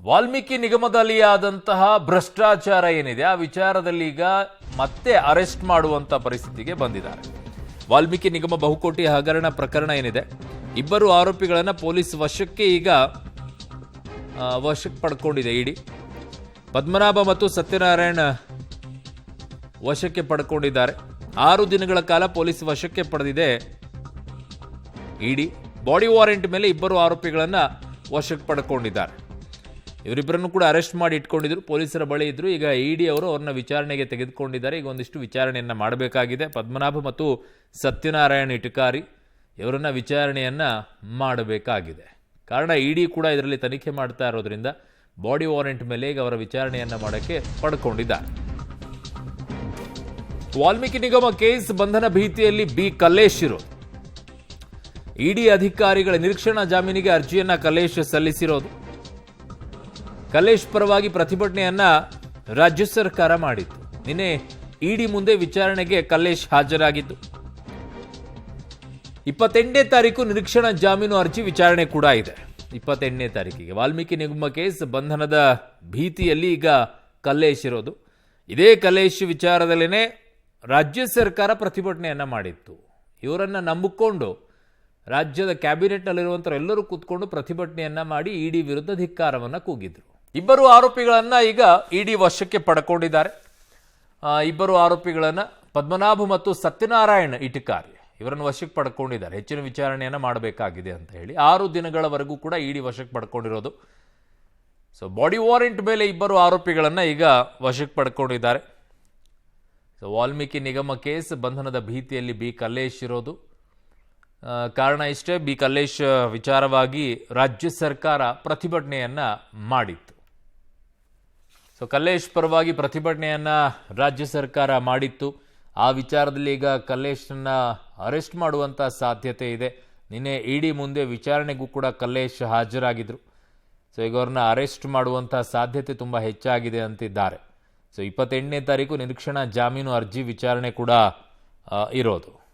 ವಾಲ್ಮೀಕಿ ನಿಗಮದಲ್ಲಿ ಆದಂತಹ ಭ್ರಷ್ಟಾಚಾರ ಏನಿದೆ ಆ ವಿಚಾರದಲ್ಲಿ ಈಗ ಮತ್ತೆ ಅರೆಸ್ಟ್ ಮಾಡುವಂತ ಪರಿಸ್ಥಿತಿಗೆ ಬಂದಿದ್ದಾರೆ. ವಾಲ್ಮೀಕಿ ನಿಗಮ ಬಹುಕೋಟಿ ಹಗರಣ ಪ್ರಕರಣ ಏನಿದೆ, ಇಬ್ಬರು ಆರೋಪಿಗಳನ್ನ ಪೊಲೀಸ್ ವಶಕ್ಕೆ ಈಗ ವಶಕ್ಕೆ ಪಡ್ಕೊಂಡಿದೆ ಇಡಿ. ಪದ್ಮನಾಭ ಮತ್ತು ಸತ್ಯನಾರಾಯಣ ವಶಕ್ಕೆ ಪಡ್ಕೊಂಡಿದ್ದಾರೆ. 6 ದಿನಗಳ ಕಾಲ ಪೊಲೀಸ್ ವಶಕ್ಕೆ ಪಡೆದಿದೆ ಇಡಿ. ಬಾಡಿ ವಾರೆಂಟ್ ಮೇಲೆ ಇಬ್ಬರು ಆರೋಪಿಗಳನ್ನ ವಶಕ್ಕೆ ಪಡ್ಕೊಂಡಿದ್ದಾರೆ. ಇವರಿಬ್ಬರನ್ನು ಕೂಡ ಅರೆಸ್ಟ್ ಮಾಡಿ ಇಟ್ಕೊಂಡಿದ್ರು, ಪೊಲೀಸರ ಬಳಿ ಇದ್ರು. ಈಗ ಇಡಿ ಅವರು ಅವ್ರನ್ನ ವಿಚಾರಣೆಗೆ ತೆಗೆದುಕೊಂಡಿದ್ದಾರೆ. ಈಗ ಒಂದಿಷ್ಟು ವಿಚಾರಣೆಯನ್ನ ಮಾಡಬೇಕಾಗಿದೆ. ಪದ್ಮನಾಭ ಮತ್ತು ಸತ್ಯನಾರಾಯಣ ಇಟಕಾರಿ ಇವರನ್ನ ವಿಚಾರಣೆಯನ್ನ ಮಾಡಬೇಕಾಗಿದೆ. ಕಾರಣ ಇಡಿ ಕೂಡ ಇದರಲ್ಲಿ ತನಿಖೆ ಮಾಡ್ತಾ ಇರೋದ್ರಿಂದ ಬಾಡಿ ವಾರೆಂಟ್ ಮೇಲೆ ಈಗ ಅವರ ವಿಚಾರಣೆಯನ್ನ ಮಾಡಕ್ಕೆ ಪಡ್ಕೊಂಡಿದ್ದಾರೆ. ವಾಲ್ಮೀಕಿ ನಿಗಮ ಕೇಸ್ ಬಂಧನ ಭೀತಿಯಲ್ಲಿ ಬಿ ಕಲ್ಲೇಶ್ ಇರೋದು. ಇಡಿ ಅಧಿಕಾರಿಗಳ ನಿರೀಕ್ಷಣಾ ಜಾಮೀನಿಗೆ ಅರ್ಜಿಯನ್ನ ಕಲ್ಲೇಶ್ ಸಲ್ಲಿಸಿರೋದು. ಕಲ್ಲೇಶ್ ಪರವಾಗಿ ಪ್ರತಿಭಟನೆಯನ್ನ ರಾಜ್ಯ ಸರ್ಕಾರ ಮಾಡಿತ್ತು. ನಿನ್ನೆ ಇಡಿ ಮುಂದೆ ವಿಚಾರಣೆಗೆ ಕಲ್ಲೇಶ್ ಹಾಜರಾಗಿದ್ದು 28ನೇ ತಾರೀಕು ನಿರೀಕ್ಷಣಾ ಜಾಮೀನು ಅರ್ಜಿ ವಿಚಾರಣೆ ಕೂಡ ಇದೆ. 28ನೇ ತಾರೀಕಿಗೆ ವಾಲ್ಮೀಕಿ ನಿಗಮ ಕೇಸ್ ಬಂಧನದ ಭೀತಿಯಲ್ಲಿ ಈಗ ಕಲ್ಲೇಶ್ ಇರೋದು. ಇದೇ ಕಲ್ಲೇಶ್ ವಿಚಾರದಲ್ಲೇನೆ ರಾಜ್ಯ ಸರ್ಕಾರ ಪ್ರತಿಭಟನೆಯನ್ನ ಮಾಡಿತ್ತು. ಇವರನ್ನ ನಂಬಿಕೊಂಡು ರಾಜ್ಯದ ಕ್ಯಾಬಿನೆಟ್ನಲ್ಲಿರುವಂತಹ ಎಲ್ಲರೂ ಕೂತ್ಕೊಂಡು ಪ್ರತಿಭಟನೆಯನ್ನ ಮಾಡಿ ಇಡಿ ವಿರುದ್ಧ ಧಿಕ್ಕಾರವನ್ನ ಕೂಗಿದ್ರು. ಇಬ್ಬರು ಆರೋಪಿಗಳನ್ನ ಈಗ ಇಡಿ ವಶಕ್ಕೆ ಪಡ್ಕೊಂಡಿದ್ದಾರೆ. ಇಬ್ಬರು ಆರೋಪಿಗಳನ್ನ ಪದ್ಮನಾಭ ಮತ್ತು ಸತ್ಯನಾರಾಯಣ ಇಟಕಾರಿ ಇವರನ್ನು ವಶಕ್ಕೆ ಪಡ್ಕೊಂಡಿದ್ದಾರೆ. ಹೆಚ್ಚಿನ ವಿಚಾರಣೆಯನ್ನ ಮಾಡಬೇಕಾಗಿದೆ ಅಂತ ಹೇಳಿ 6 ದಿನಗಳವರೆಗೂ ಕೂಡ ಇಡಿ ವಶಕ್ಕೆ ಪಡ್ಕೊಂಡಿರೋದು. ಸೊ ಬಾಡಿ ವಾರೆಂಟ್ ಮೇಲೆ ಇಬ್ಬರು ಆರೋಪಿಗಳನ್ನ ಈಗ ವಶಕ್ಕೆ ಪಡ್ಕೊಂಡಿದ್ದಾರೆ. ಸೊ ವಾಲ್ಮೀಕಿ ನಿಗಮ ಕೇಸ್ ಬಂಧನದ ಭೀತಿಯಲ್ಲಿ ಬಿ ಕಲ್ಲೇಶ್ ಇರೋದು. ಕಾರಣ ಇಷ್ಟೇ, ಬಿ ಕಲ್ಲೇಶ್ ವಿಚಾರವಾಗಿ ರಾಜ್ಯ ಸರ್ಕಾರ ಪ್ರತಿಭಟನೆಯನ್ನ ಮಾಡಿತ್ತು. ಸೊ ಕಲ್ಲೇಶ್ ಪರವಾಗಿ ಪ್ರತಿಭಟನೆಯನ್ನ ರಾಜ್ಯ ಸರ್ಕಾರ ಮಾಡಿತ್ತು. ಆ ವಿಚಾರದಲ್ಲಿ ಈಗ ಕಲ್ಲೇಶ್ನ ಅರೆಸ್ಟ್ ಮಾಡುವಂತ ಸಾಧ್ಯತೆ ಇದೆ. ನಿನ್ನೆ ಇಡಿ ಮುಂದೆ ವಿಚಾರಣೆಗೂ ಕೂಡ ಕಲ್ಲೇಶ್ ಹಾಜರಾಗಿದ್ರು. ಸೊ ಈಗ ಅವ್ರನ್ನ ಅರೆಸ್ಟ್ ಮಾಡುವಂತ ಸಾಧ್ಯತೆ ತುಂಬಾ ಹೆಚ್ಚಾಗಿದೆ ಅಂತಿದ್ದಾರೆ. ಸೊ 28ನೇ ತಾರೀಕು ನಿರೀಕ್ಷಣಾ ಜಾಮೀನು ಅರ್ಜಿ ವಿಚಾರಣೆ ಕೂಡ ಇರೋದು.